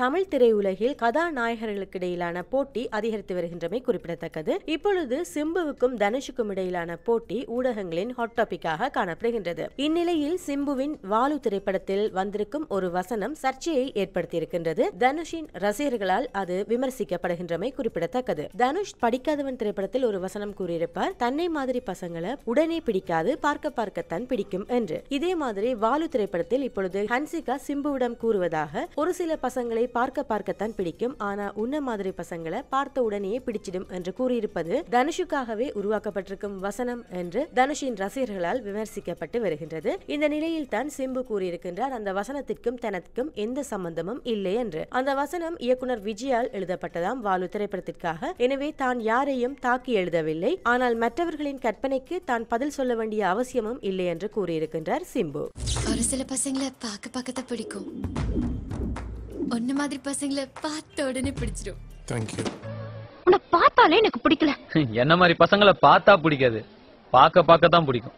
தமிழ் திரையுலகில் கதாநாயகர்களுக்கு இடையிலான போட்டி அதிகரித்து வருகின்றமை குறிப்பிடத்தக்கது. இப்பொழுது சிம்புவுக்கும் தனுஷுக்கும் இடையிலான போட்டி ஊடகங்களின் ஹாட் டாபிக்காக காணப்படுகின்றது. இந்நிலையில் சிம்புவின் வாலு திரைப்படத்தில் வந்திருக்கும் ஒரு வசனம் சர்ச்சையை ஏற்படுத்தியிருக்கின்றது. தனுஷின் ரசிகர்களால் அது விமர்சிக்கப்படுகின்றமை குறிப்பிடத்தக்கது. தனுஷ் படிக்காதவன் திரைப்படத்தில் ஒரு வசனம் கூறியிருப்பார், தன்னை மாதிரி பசங்களை உடனே பிடிக்காது, பார்க்கத்தான் பிடிக்கும் என்று. இதே மாதிரி வாலு திரைப்படத்தில் இப்பொழுது ஹன்சிகா சிம்புவிடம் கூறுவதாக, ஒரு சில பசங்களை பார்க்கத்தான் பிடிக்கும், ஆனா உன்ன மாதிரி பசங்களை பார்த்த உடனேயே பிடிச்சிடும் என்று கூறியிருப்பது தனுஷுக்காகவே உருவாக்கப்பட்டிருக்கும் வசனம் என்று தனுஷின் ரசிகர்களால் விமர்சிக்கப்பட்டு வருகின்றது. இந்த நிலையில் தான் சிம்பு கூறியிருக்கின்றார், அந்த வசனத்திற்கும் தனக்கும் எந்த சம்பந்தமும் இல்லை என்று. அந்த வசனம் இயக்குனர் விஜயால் எழுதப்பட்டதாம் வாலு திரைப்படத்திற்காக. எனவே தான் யாரையும் தாக்கி எழுதவில்லை, ஆனால் மற்றவர்களின் கற்பனைக்கு தான் பதில் சொல்ல வேண்டிய அவசியமும் இல்லை என்று கூறியிருக்கின்றார் சிம்பு. ஒரு சில பசங்களை பார்க்கத்தான் பிடிக்கும், ஒன்ன மாதிரி பசங்களை பார்த்த உடனே பிடிச்சிடும். தேங்க்யூ. உன்னை பார்த்தாலே எனக்கு பிடிக்கல. என்ன மாதிரி பசங்களை பார்த்தா பிடிக்காது, பார்க்க தான் பிடிக்கும்.